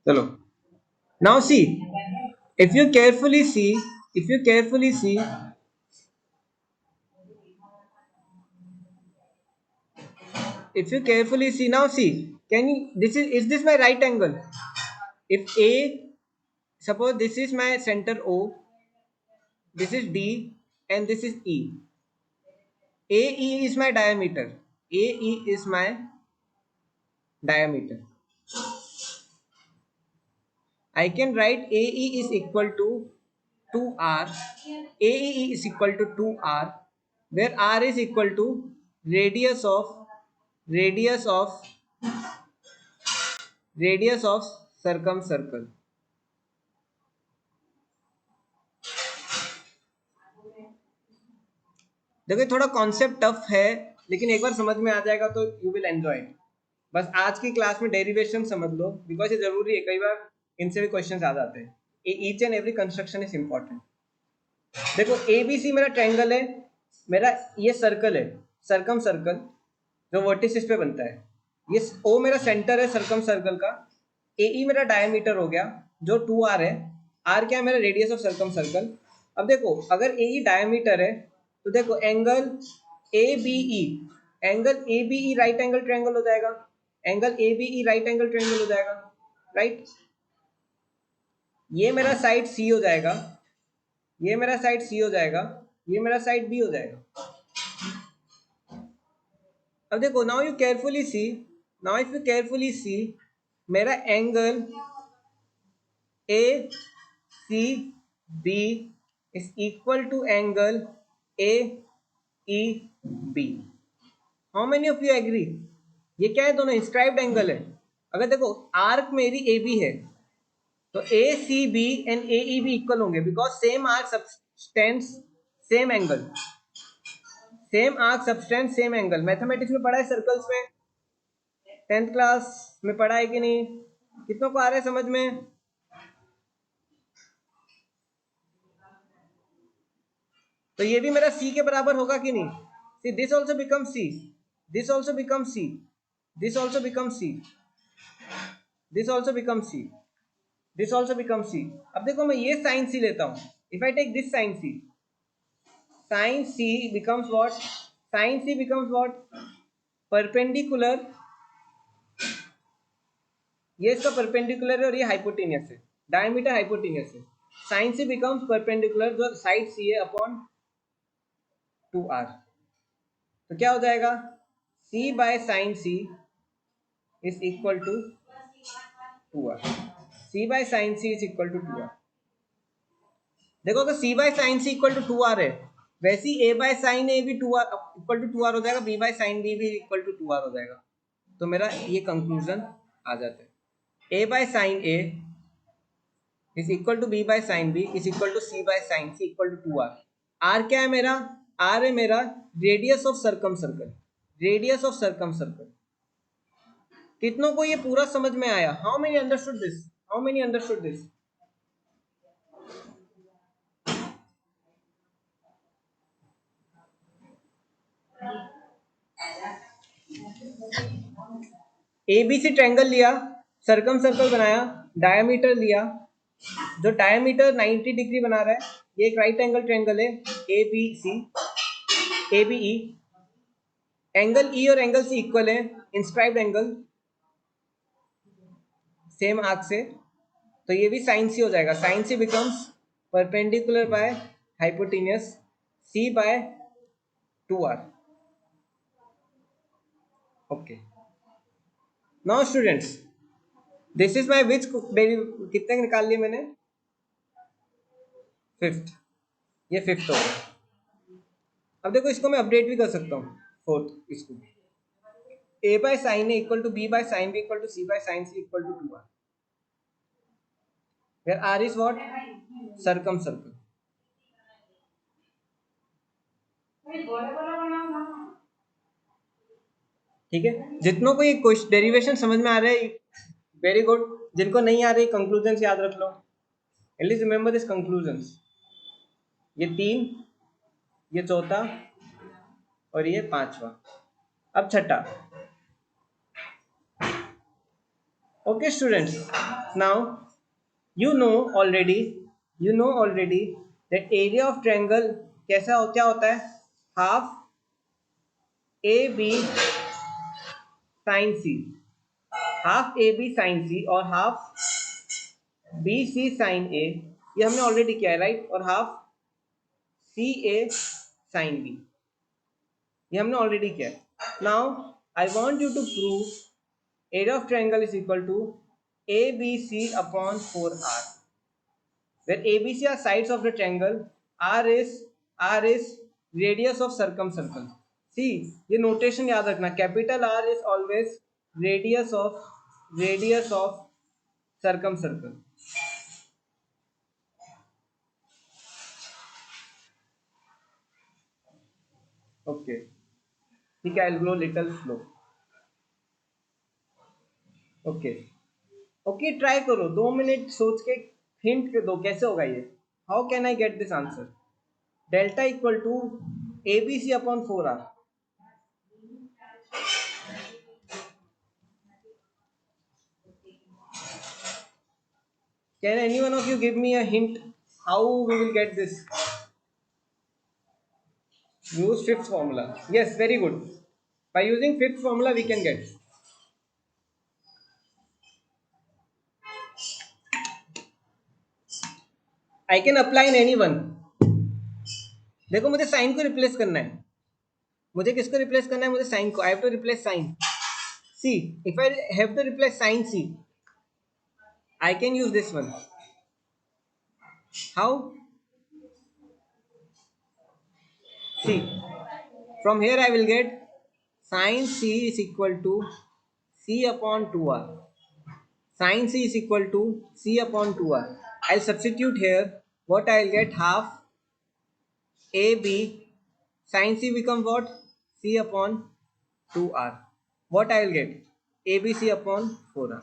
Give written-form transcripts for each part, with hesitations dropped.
चलो, now see, if you carefully see, if you carefully see, if you carefully see, now see, can you, this is this my right angle? If A, suppose this is my center O, this is D, and this is E. AE is my diameter. AE is my diameter. I can write AE is equal to 2R. AE is equal to 2R, where R is equal to radius of radius of radius of circumcircle. देखो थोड़ा concept tough है, लेकिन एक बार समझ में आ जाएगा तो you will enjoy it. बस आज की क्लास में डेरिवेशन समझ लो, बिकॉज ये जरूरी है, कई बार इनसे भी क्वेश्चन आ जाते हैं। Each and every construction is important. देखो एबीसी मेरा ट्रायंगल है, मेरा ये सर्कल है, सर्कम सर्कल जो वर्टिसेस पे बनता है। ये ओ मेरा सेंटर है सर्कम सर्कल का। एई मेरा डायमीटर हो गया जो 2R है। आर क्या है मेरा रेडियस ऑफ सर्कम सर्कल। अब देखो अगर एई डायमीटर है तो देखो angle ABE, angle ABE right angle triangle हो जाएगा। Angle ABE right angle triangle हो जाएगा, राइट। ये मेरा साइड C हो जाएगा, ये मेरा साइड C हो जाएगा, ये मेरा साइड B हो जाएगा। अब देखो now you carefully see, now if you carefully see, मेरा angle ACB is equal to angle AEB। How many of you agree? ये क्या है, दोनों इंस्क्राइब्ड एंगल है। अगर देखो आर्क मेरी AB है तो ACB एंड AEB इक्वल होंगे, because same arc subtends same angle, same arc subtends same angle. Mathematics में पढ़ा है, सर्कल्स में 10th क्लास में पढ़ा है कि नहीं? कितनों को आ रहा है समझ में? तो ये भी मेरा C के बराबर होगा कि नहीं? See, this also becomes C, this also becomes C, this also becomes C, this also becomes C, this also becomes C। अब देखो मैं ये sin C लेता हूं, if I take this sin C, sin C becomes what? Sin C becomes what? Perpendicular, ये इसका perpendicular है और ये हाइपोटेनियस है, डायमीटर हाइपोटेनियस है। sin C becomes परपेंडिकुलर जो साइड C है अपॉन 2R। तो क्या हो जाएगा? C by sine C is equal to 2R। C by sine C is equal to 2R। देखो अगर C by sine C equal to 2R है, वैसे ही A बाय साइन A भी 2R इक्वल टू 2R हो जाएगा, B by sine B भी equal to 2R हो जाएगा। तो मेरा ये कंक्लूजन आ जाता है, A by sine A is equal to B by sine B is equal to C by sine C equal to 2R। R क्या है मेरा? R है मेरा radius of circumcircle, radius of circumcircle. कितनों को ये पूरा समझ में आया? How many understood this? How many understood this? ABC triangle लिया, सर्कम सर्कल बनाया, डायमीटर लिया, जो डायमीटर 90 डिग्री बना रहा है, ये एक राइट एंगल ट्रायंगल है एबीसी, एबीई। एंगल ई और एंगल सी इक्वल है, इंस्क्राइब्ड एंगल सेम आर्क से, तो ये भी साइन सी हो जाएगा। Sine C becomes perpendicular by hypotenuse C by 2R। Okay, now students, this is my which कितने निकाल लिए मैंने? फिफ्थ, ये फिफ्थ हो गया। अब देखो इसको मैं अपडेट भी कर सकता हूँ, फोर्थ इसको, A by sine A equal to B by sine B equal to C by sine C equal to 2R, where R is what? Circumcircle। ठीक है, जितनों को ये क्वेश्चन डेरिवेशन समझ में आ रहा है, वेरी गुड। जिनको नहीं आ रही कंक्लूजन याद रख लो, एटलीस्ट रिमेंबर दिस कंक्लूजन्स। ये 3, ये चौथा और ये 5वां। अब छठा, Okay students, now you know already that area of triangle क्या होता है, half A B sine C, half A B sine C और half B C sine A, ये हमने ऑलरेडी किया है राइट, और half C A sine B, ये हमने ऑलरेडी किया है। Now I want you to prove area of triangle is equal to A B C upon 4r, where ABC are sides of the triangle, R is radius of circumcircle. See, ये notation याद रखना, capital R is always radius of circumcircle. Okay, ठीक है, I'll go little slow. Okay, okay, try करो, 2 minute सोच के hint दो कैसे होगा ये. How can I get this answer? Delta equal to ABC upon 4R. Can any one of you give me a hint how we will get this? Use fifth formula. Yes, very good. By using fifth formula we can get. I can apply in any one. देखो मुझे sine को replace करना है, मुझे किसको replace करना है, मुझे साइन को. I have to replace sine. See, if I have to replace sine see, I can use this one. How? See, from here I will get sin c is equal to c upon 2r. Sin c is equal to c upon 2r. I'll substitute here. What I'll get, half ab sin c become what, c upon 2r. What I'll get, abc upon 4r.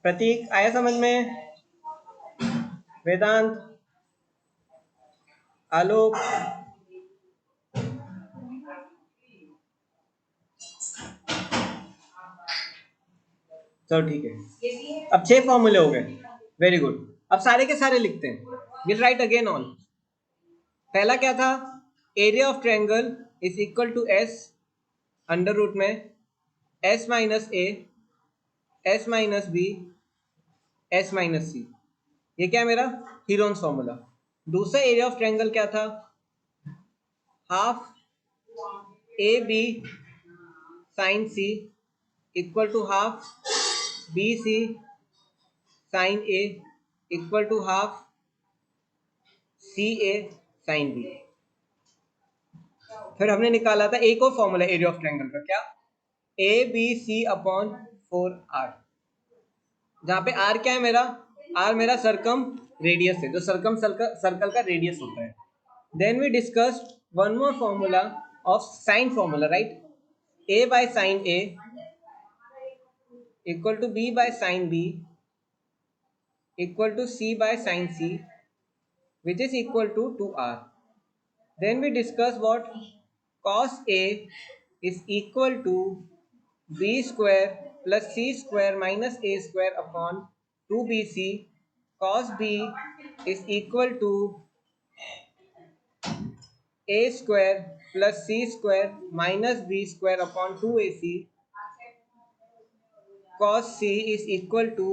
प्रतीक आया समझ में? वेदांत, आलोक, चलो ठीक है. अब 6 फॉर्मूले हो गए. Very good. अब सारे के सारे लिखते हैं. Will write again on. पहला क्या था, area of triangle is equal to S under root में S minus A, S minus B, S minus C. ये क्या है मेरा हीरोन्स फॉर्मूला. दूसरा एरिया ऑफ ट्रायंगल क्या था, half A B sine C equal to half B C sine A equal to half C A sine B. फिर हमने निकाला था एक और फॉर्मूला एरिया ऑफ ट्रायंगल का, क्या, ए बी सी अपॉन 4r, जहां पे r क्या है मेरा, r मेरा सर्कम रेडियस है, जो सर्कम सर्कल का रेडियस होता है. Then we discussed one more formula of sine formula, right, a by sine a equal to b by sine b equal to c by sine c which is equal to 2r. Then we discuss what, cos a is equal to b square plus c square minus a square upon 2bc. Cos b is equal to a square plus c square minus b square upon 2ac. Cos c is equal to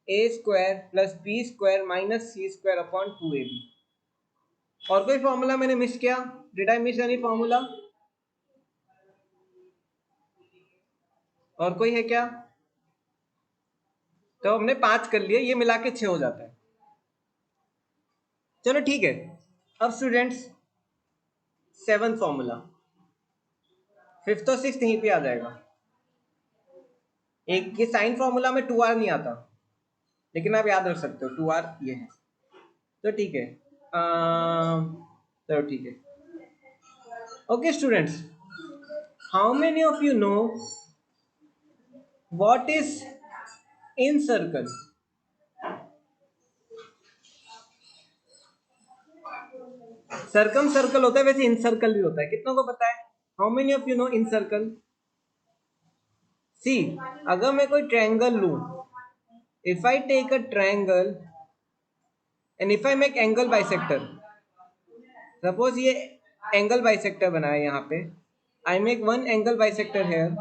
a square plus b square minus c square upon 2ab. और कोई formula मैंने miss किया? Did I miss any formula? और कोई है क्या? तो हमने 5 कर लिए, ये मिला के 6 हो जाता है. चलो ठीक है. अब स्टूडेंट्स 7th फॉर्मूला, 5th और 6th यहीं पे आ जाएगा. एक ये साइन फॉर्मूला में 2r नहीं आता, लेकिन आप याद रख सकते हो 2r ये है. तो ठीक है, चलो ठीक है. Okay students, how many of you no what is in circle? Circum circle होता है, वैसे इन सर्कल भी होता है। कितनों को पता है? How many of you know incircle? See, अगर मैं कोई ट्रायंगल लूं, if I take a triangle and if I make angle bisector, suppose ये एंगल बाइसेक्टर बना है यहाँ पे, I make one angle bisector here,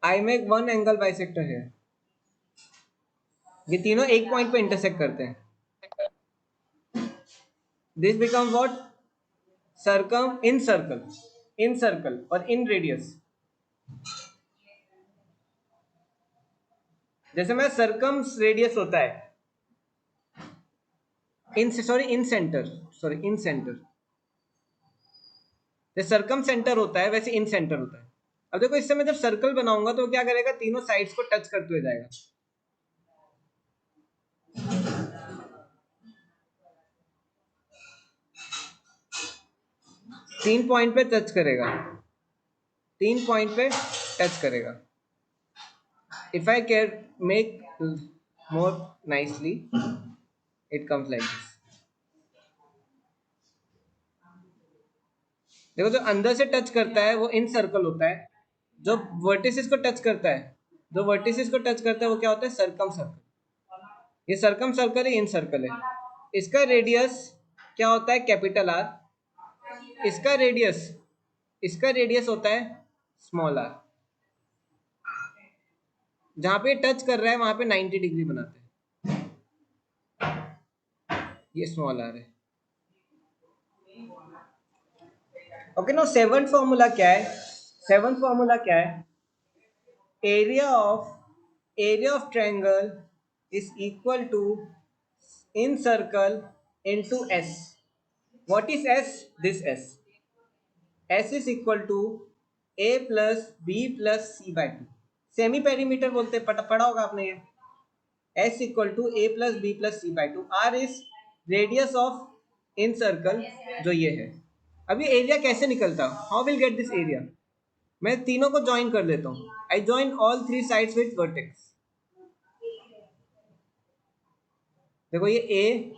I make one angle bisector here, ये तीनों एक पॉइंट पे इंटरसेक्ट करते हैं, this become what? Circum incircle, incircle और इन रेडियस। जैसे मैं सर्कम रेडियस होता है इन सेंटर, इन सेंटर, जैसे सर्कम सेंटर होता है वैसे इन सेंटर होता है। अब देखो इससे मैं जब सर्कल बनाऊंगा तो क्या करेगा, तीनों साइड्स को टच करते हुए जाएगा, तीन पॉइंट पे टच करेगा, तीन पॉइंट पे टच करेगा। If I can make more nicely, it comes like this. देखो जो अंदर से टच करता है वो इन सर्कल होता है, जो वर्टिसेस को टच करता है, जो वर्टिसेस को टच करता है वो क्या होता है? Circum circle. ये सर्कम सर्कल है, इन सर्कल है। इसका रेडियस क्या होता है? Capital R. इसका रेडियस, इसका रेडियस होता है स्मॉल आर। जहां पे टच कर रहा है वहां पे 90 डिग्री बनाते हैं, ये स्मॉल आर है। ओके, नो सेवंथ फॉर्मूला क्या है? सेवंथ फॉर्मूला क्या है? Area of triangle is equal to in circle into S. What is S? This S. S is equal to A plus B plus C by two. Semi perimeter बोलते हैं, पढ़ा होगा आपने ये। S equal to A plus B plus C by two. R is radius of in circle, जो ये है। अभी एरिया कैसे निकलता? How will get this area? मैं तीनों को ज्वाइन कर लेता हूँ। I join all three sides with vertex. देखो ये ए,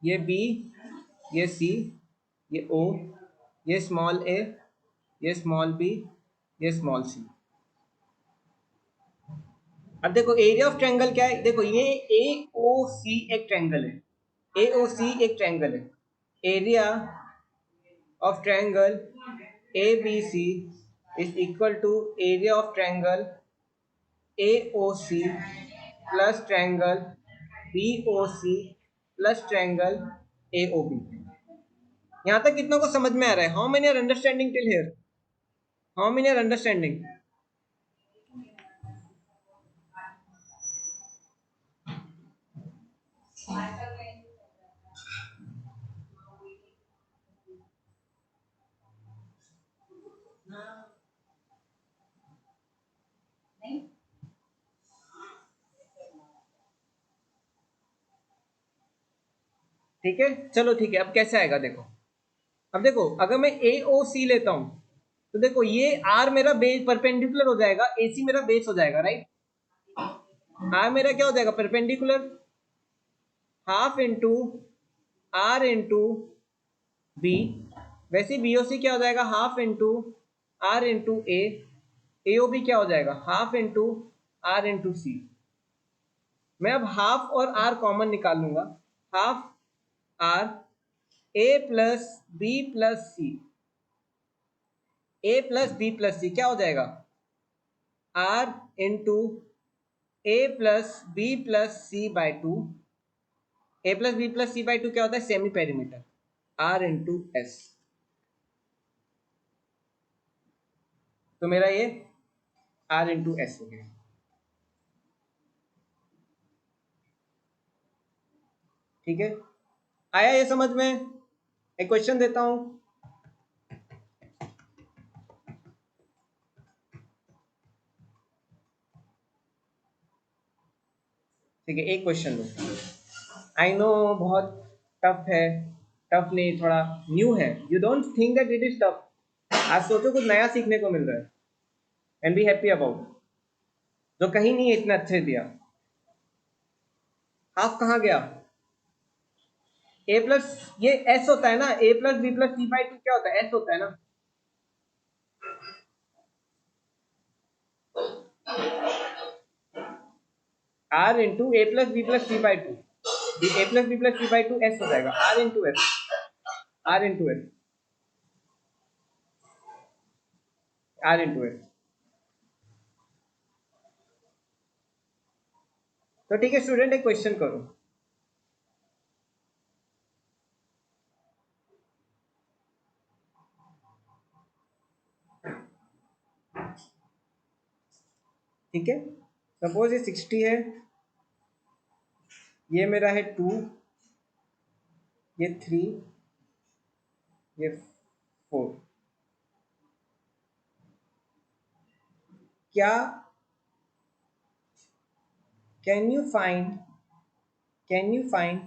ये बी, ये सी, ये ओ, ये स्मॉल ए, ये स्मॉल बी, ये स्मॉल सी। अब देखो एरिया ऑफ ट्रायंगल क्या है? देखो ये ए ओ सी एक ट्रायंगल है, ए ओ सी एक ट्रायंगल है। Area of triangle A B C is equal to area of triangle A O C plus triangle B O C plus triangle A O B. यहाँ तक कितनों को समझ में आ रहा है? How many are understanding till here? How many are understanding? ठीक है, चलो ठीक है। अब कैसे आएगा देखो। अब देखो अगर मैं ए ओ सी लेता हूं तो देखो ये आर मेरा बेस परपेंडिकुलर हो जाएगा, ए सी मेरा बेस हो जाएगा, राइट। आर मेरा क्या हो जाएगा? Perpendicular, half into R into B. वैसे बी ओ सी क्या हो जाएगा? Half into R into A. A O B क्या हो जाएगा? Half into R into C. मैं अब हाफ और आर कॉमन निकाल लूंगा। Half R A plus B plus C, A plus B plus C क्या हो जाएगा? R into A plus B plus C by two. A plus B plus C by two क्या होता है? Semi perimeter, R into S. तो मेरा ये are into S हो गया। ठीक है, आया ये समझ में? एक क्वेश्चन देता हूं। ठीक है, एक क्वेश्चन लो। आई नो बहुत टफ है, टफ नहीं, थोड़ा न्यू है। You don't think that it is tough. आज सोचो कुछ नया सीखने को मिल रहा है एंड बी हैप्पी अबाउट, जो कहीं नहीं है इतना अच्छे दिया। हाफ कहाँ गया? ए प्लस ये एस होता है ना, A plus B plus C by two क्या होता है, एस होता है ना। R into A plus B plus C by two, A plus B plus C by two S हो जाएगा, R into S, R into S, R into S. तो ठीक है स्टूडेंट, एक क्वेश्चन करो। ठीक है, सपोज ये 60 है, ये मेरा है 2, ये 3, ये 4। क्या can you find, can you find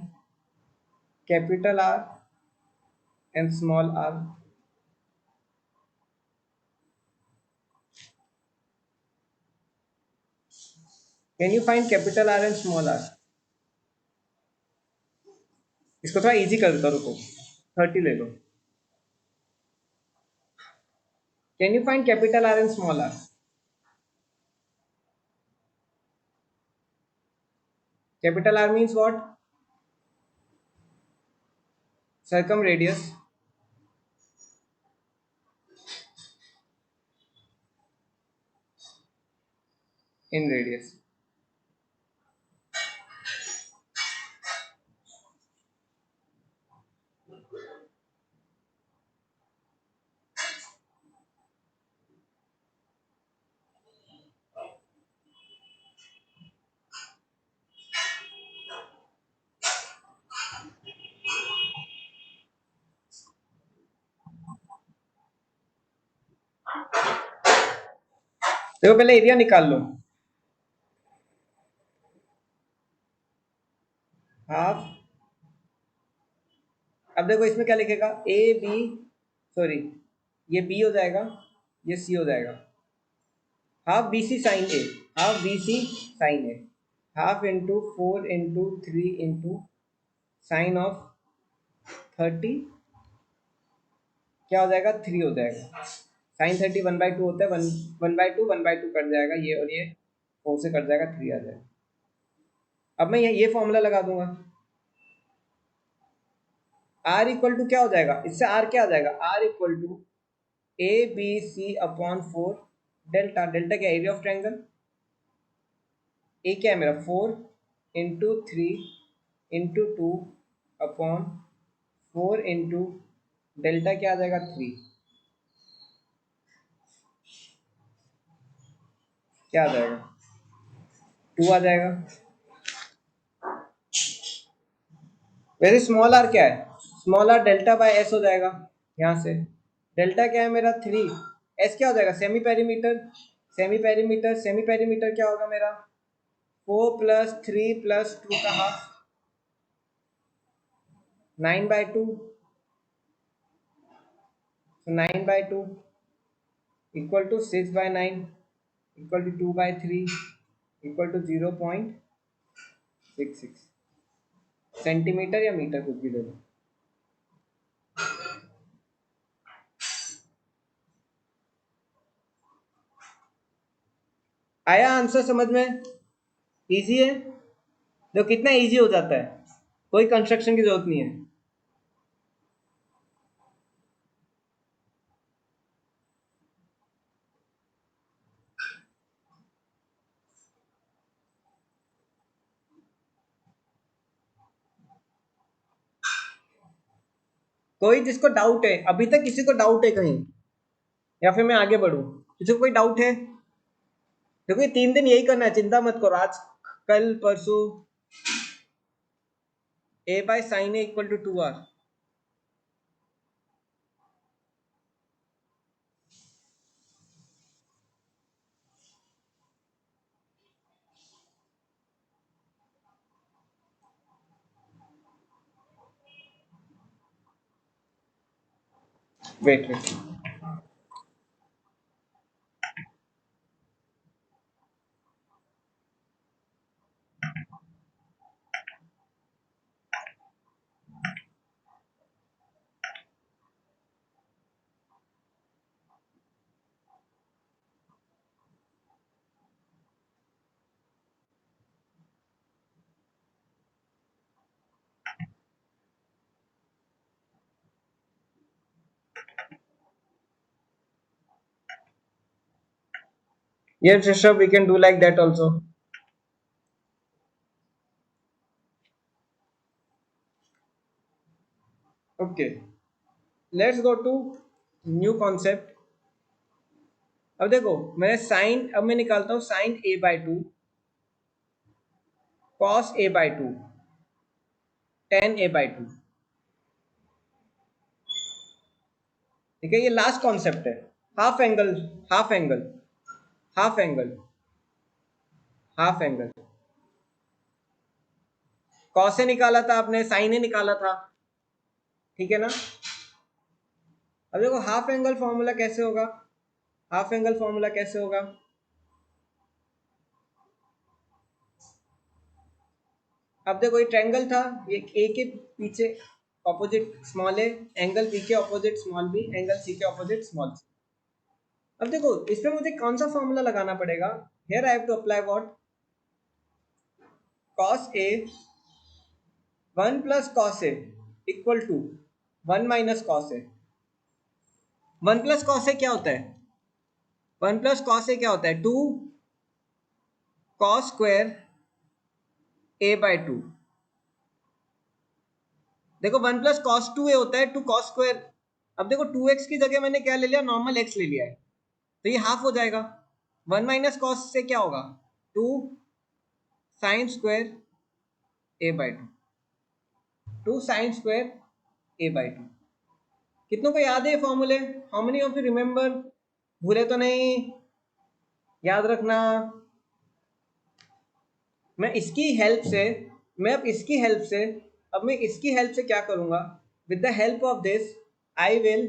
capital R and small R? Can you find capital R and small R? इसको थोड़ा इजी कर देता, रुको 30 ले लो। Can you find capital R and small R? Capital R means what? Circum radius inradius. देखो पहले area निकाल लो, हाफ। अब देखो इसमें क्या लिखेगा, ए बी, सॉरी ये बी हो जाएगा, ये सी हो जाएगा, half B C sine A, half B C sine A, half into 4 into 3 into sine of 30, क्या हो जाएगा 3 हो जाएगा। साइन 30 1/2 होता है, 1/2 कट जाएगा, ये और ये 4 से कट जाएगा, 3 आ जाएगा। अब मैं ये फॉर्मूला लगा दूंगा, आर इक्वल टू क्या हो जाएगा, इससे आर क्या आ जाएगा, R equal to A B C upon 4 delta, delta क्या एरिया ऑफ ट्रायंगल, ए क्या है मेरा 4 into 3 into 2 upon 4 into delta क्या आ जाएगा 3, क्या आ जाएगा 2 आ जाएगा। वैसे स्मॉल आर क्या है, small R delta by S हो जाएगा, यहाँ से डेल्टा क्या है मेरा 3, एस क्या हो जाएगा semi perimeter, semi perimeter, semi perimeter क्या होगा मेरा 4 प्लस 3 प्लस 2 का half, 9/2, 9/2 equal to 6/9 equal to 2/3 equal to 0.66 centimetre या मीटर, कुछ भी ले लो। आया आंसर समझ में? इजी है, तो कितना इजी हो जाता है, कोई कंस्ट्रक्शन की जरूरत नहीं है। कोई जिसको डाउट है, अभी तक किसी को डाउट है कहीं, या फिर मैं आगे बढ़ूं, किसी को कोई डाउट है? देखो ये 3 दिन यही करना है, चिंता मत करो, आज कल परसों A by sine A equal to 2r। Wait wait, Yes, Rishabh, we can do like that also. Okay, let's go to new concept. अब देखो, मैं निकालता हूँ sine A by two, cos A by two, tan A by two. ठीक है, ये last concept है। Half angle, half angle, half angle, half angle. Cos A निकाला था आपने, साइन ए निकाला था, ठीक है ना। अब देखो हाफ एंगल फॉर्मूला कैसे होगा, हाफ एंगल फॉर्मूला कैसे होगा। अब देखो ये ट्रायंगल था, ये ए के पीछे opposite small A, angle B के opposite small B, angle C के ऑपोजिट स्मॉल सी। अब देखो इसमें मुझे कौन सा फॉर्मूला लगाना पड़ेगा। Here I have to apply what, cos a, 1 plus cos a equal to 1 minus cos a। 1 plus cos a क्या होता है, 1 प्लस cos a क्या होता है, 2 cos square a by two. देखो 1 प्लस cos 2a होता है 2 cos स्क्वायर। अब देखो 2x की जगह मैंने क्या ले लिया, नॉर्मल x ले लिया है, तो ये हाफ हो जाएगा। 1 माइनस कॉस से क्या होगा, 2 sine square A by to, 2 sine square A by to. कितनों को याद है ये फॉर्मूले, how many of you remember, भूले तो नहीं, याद रखना। मैं इसकी हेल्प से, मैं अब इसकी हेल्प से, अब मैं इसकी हेल्प से क्या करूंगा, with the help of this I will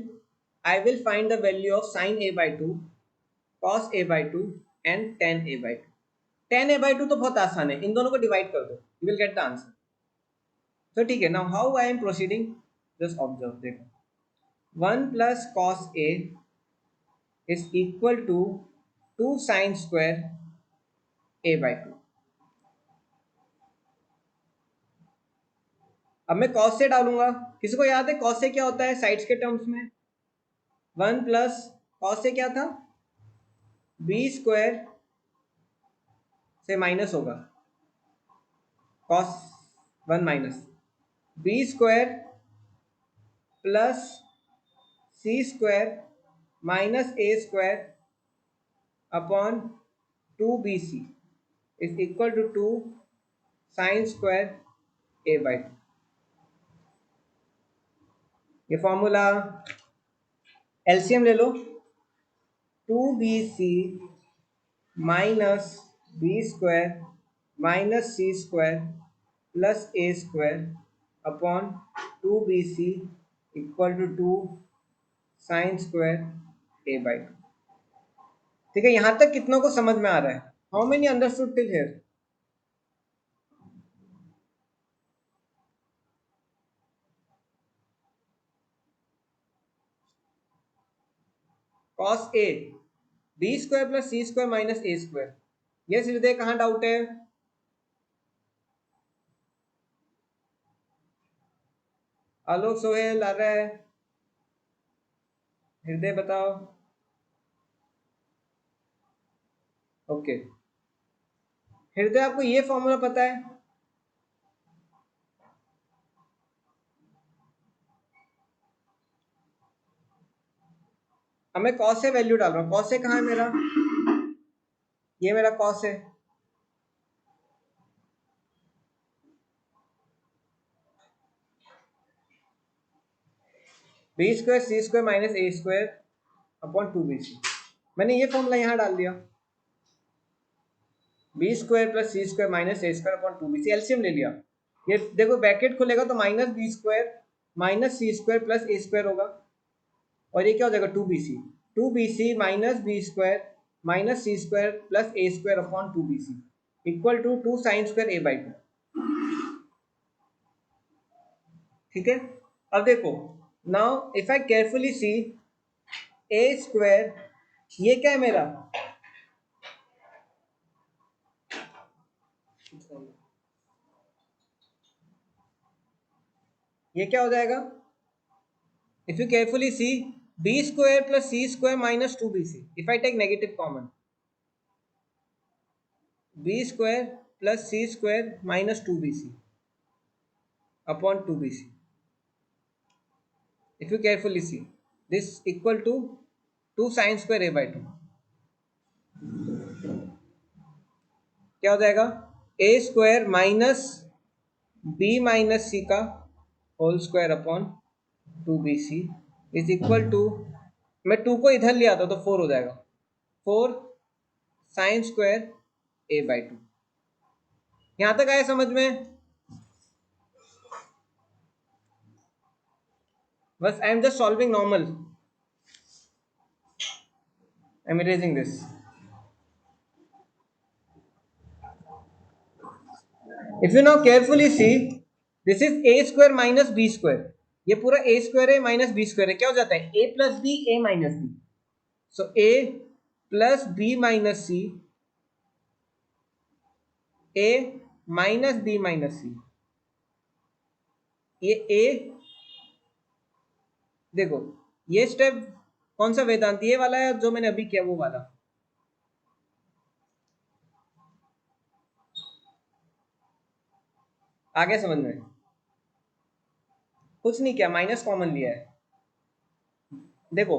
I will find the value of sine A by two, cos A by to and ten A by two. Tan A by to तो बहुत आसान है, इन दोनों को divide कर दो, you will get the answer. तो ठीक है, now how I am proceeding, just observe, देखो 1 plus cos A is equal to 2 sine square A by two. अब मैं कॉस से डालूंगा, किसी को याद है कॉस से क्या होता है साइड्स के टर्म्स में, 1 प्लस कॉस से क्या था, बी स्क्वायर से माइनस होगा, cos 1 minus B square plus C square minus A square upon 2bc is equal to 2 sine square A by two. ये फॉर्मूला एलसीएम ले लो, 2bc minus B square minus C square plus A square upon 2bc equal to 2 sine square A by two. ठीक है, यहां तक कितनों को समझ में आ रहा है, how many understood till here. Cos A, B square plus C square minus A square. Yes Hriday, कहाँ डाउट है, आलोक सोहेल आ रहा है, हृदय बताओ। ओके, हृदय आपको ये फॉर्मूला पता है, अब मैं कॉस से वैल्यू डाल रहा हूँ, कॉस से कहाँ है मेरा, ये मेरा कॉस है, B square C square minus A square upon 2bc। मैंने ये फॉर्मूला यहाँ डाल दिया, B square plus C square minus A square upon 2bc, LCM ले लिया। ये देखो ब्रैकेट खुलेगा तो minus B square minus C square plus A square होगा, और ये क्या हो जाएगा 2bc, 2bc minus B square minus C square plus A square upon 2bc equal to 2 sine square A by two. ठीक है, अब देखो, now if I carefully see, A square, ये क्या है मेरा, ये क्या हो जाएगा, if you carefully see, B square plus C square minus 2bc, if I take negative common, B square plus C square minus 2bc upon 2bc. If you carefully see, this equal to 2 sin square a by 2. क्या हो जाएगा? a square minus b minus c का whole square upon 2bc is equal to, मैं 2 को इधर ले आता तो 4 हो जाएगा, 4 साइन स्क्वायर a by 2. यहां तक आया समझ में? बस I am just solving normal. I am erasing this. If you now carefully see, this is a square minus b square. ये पूरा a square है माइनस b square है. क्या हो जाता है? a plus b, a minus b. So a plus b minus c, a minus b minus c. ये a, देखो ये स्टेप कौन सा वेदांती, ये वाला है जो मैंने अभी किया वो वाला? आगे समझ में? कुछ नहीं किया, माइनस कॉमन लिया है. देखो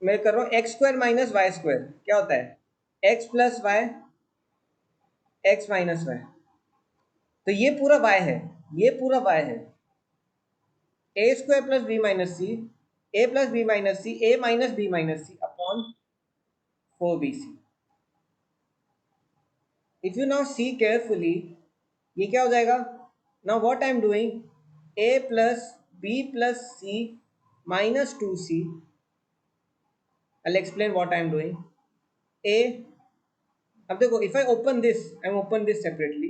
मैं कर रहा हूं X square minus Y square. क्या होता है? X plus Y, X minus Y. तो ये पूरा y है, ये पूरा y है. A square plus B minus C, A plus B minus C, A minus B minus C upon 4bc. If you now see carefully, ये क्या हो जाएगा? Now what I am doing, A plus B plus C minus 2c. I'll explain what I am doing. A, अब देखो if I open this, I am open this separately.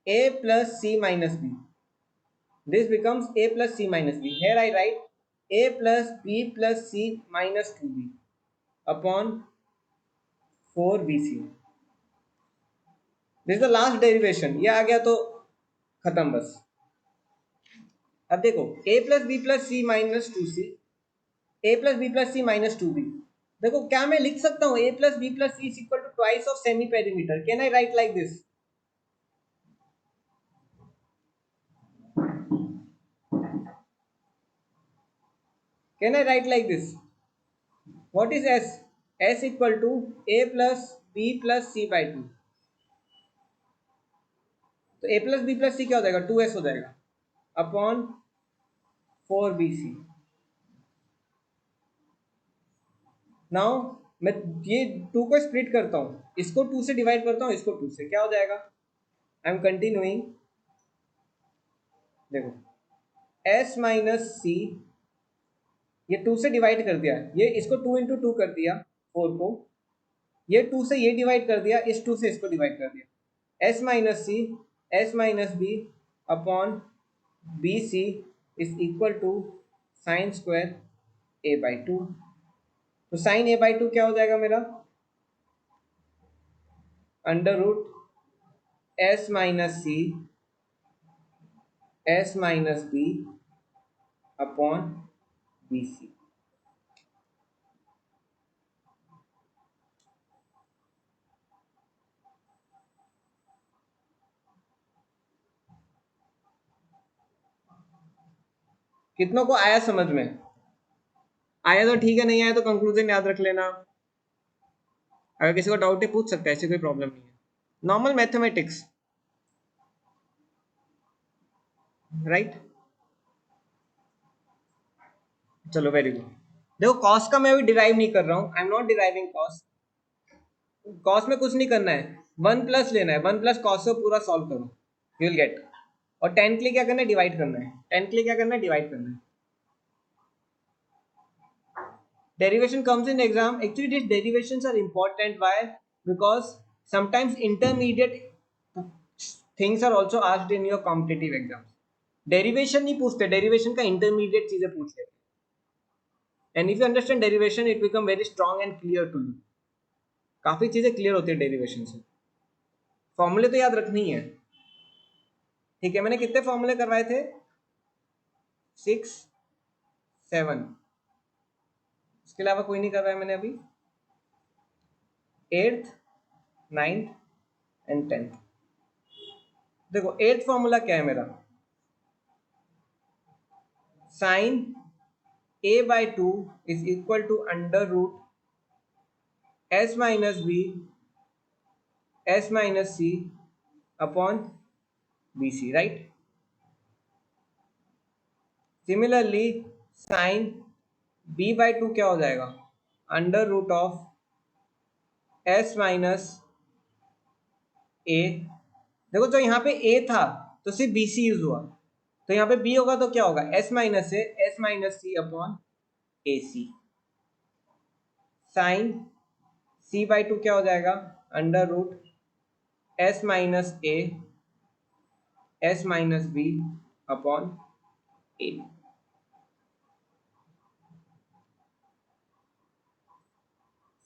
A plus c minus b. This becomes a plus c minus b. Here I write a plus b plus c minus 2b upon 4bc. This is the last derivation. ये आ गया तो खत्म बस. अब देखो a plus b plus c minus 2c, a plus b plus c minus 2b. देखो क्या मैं लिख सकता हूँ? a plus b plus c is equal to twice of semi perimeter. Can I write like this? Can I write like this? What is s? S equal to a plus b plus c by 2. तो a plus b plus c क्या हो जाएगा? 2s हो जाएगा upon 4bc. Now मैं ये 2 को split करता हूँ, इसको 2 से डिवाइड करता हूँ, इसको 2 से. क्या हो जाएगा? I am continuing. देखो s माइनस सी, ये 2 से डिवाइड कर दिया, ये इसको 2 इंटू 2 कर दिया 4 को, ये 2 से ये डिवाइड कर दिया, इस 2 से इसको डिवाइड कर दिया. s minus C, s minus B upon B C is equal to sine square A by 2. तो साइन ए बाई 2 क्या हो जाएगा मेरा? Under root s minus C, s minus B upon B C. कितनों को आया समझ में? आया तो ठीक है, नहीं आया तो कंक्लूजन याद रख लेना. अगर किसी को डाउट है पूछ सकता है, ऐसी कोई प्रॉब्लम नहीं है. Normal mathematics, right? चलो वेरी गुड. देखो कॉस का मैं अभी डिराइव नहीं कर रहा हूँ. I am not deriving cos. Cos में कुछ नहीं करना है, 1 प्लस लेना है. 1 प्लस कॉस को पूरा सॉल्व करो, यू विल गेट. और 10 के लिए क्या करना है? डिवाइड करना है. 10 के लिए क्या करना है? डिवाइड करना है. Derivation comes in exam. Actually these derivations are important. Why? Because sometimes intermediate things are also asked in your competitive exams. Derivation नहीं पूछते, derivation का intermediate चीजें पूछ लेते. And if you understand derivation, it become very strong and clear to you. काफी चीजें clear होती है डेरिवेशन से. फॉर्मूले तो याद रखनी है, ठीक है? मैंने कितने फॉर्मूले करवाए थे? 6, 7. इसके अलावा कोई नहीं कर रहा है मैंने अभी. 8th, 9th, and 10। देखो 8th फॉर्मूला क्या है मेरा, sine a/2 is equal to under root s minus B s minus C upon B C, right. Similarly sine b/2 क्या हो जाएगा, under root of s minus a। देखो जो यहाँ पे a था तो सिर्फ bc यूज हुआ, तो यहाँ पे b होगा तो क्या होगा, s minus a s minus C upon A C. Sine c/2 क्या हो जाएगा, under root s minus a s minus b upon A.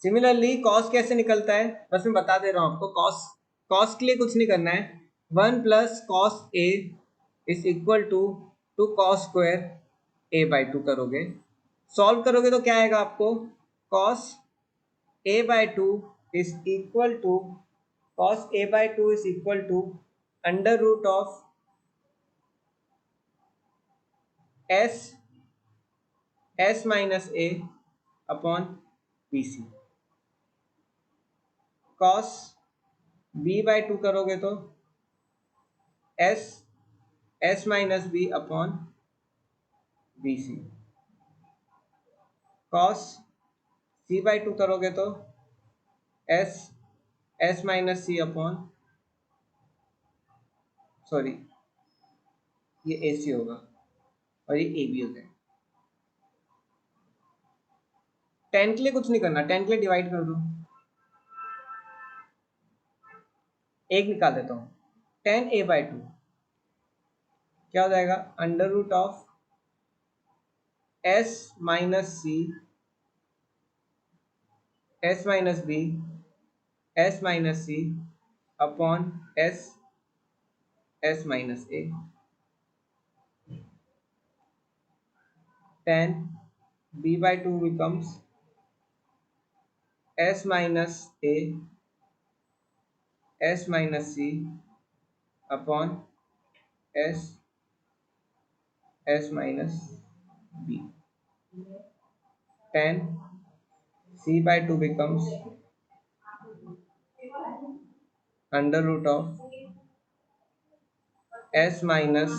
Similarly cos कैसे निकलता है, बस मैं बता दे रहा हूं आपको। कॉस के लिए कुछ नहीं करना है, 1 plus cos A is equal to cos square a/2 करोगे, सॉल्व करोगे तो क्या आएगा आपको, cos a/2 is equal to under root of s minus a upon B C. Cos b/2 करोगे तो s minus B upon B C. Cos c/2 करोगे तो s minus C upon, sorry ये ए सी होगा और ये ए बी हो जाएगा। 10 के लिए कुछ नहीं करना, 10 के लिए डिवाइड कर दो, एक निकाल देता हूँ, 10a/2 क्या हो जाएगा, under root of s minus C s minus B s minus C upon s minus A. 10 b/2 becomes s minus a s minus c upon s minus b। 10 c/2 becomes under root of s minus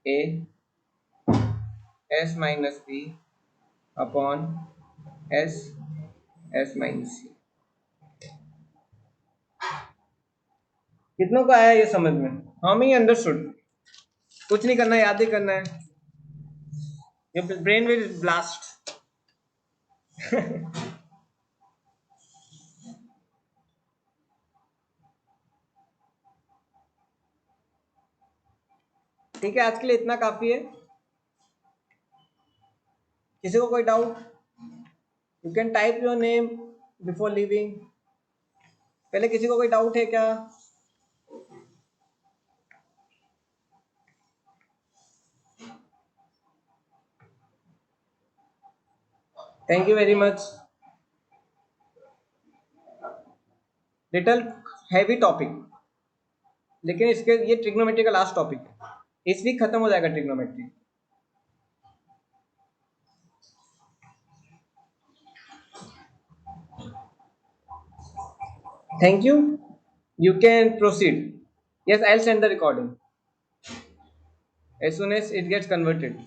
a s minus b upon s minus c। कितनों को आया ये समझ में, how many understood. कुछ नहीं करना, याद ही करना है, योर ब्रेन विल ब्लास्ट। ठीक है, आज के लिए इतना काफी है। किसी को कोई doubt, you can type your name before leaving. पहले किसी को कोई डाउट है क्या? Thank you very much. Little heavy topic, लेकिन इसके ये ट्रिग्नोमेट्री का लास्ट टॉपिक है, इस वीक खत्म हो जाएगा trigonometry. Thank you, you can proceed. Yes, I'll send the recording as soon as it gets converted.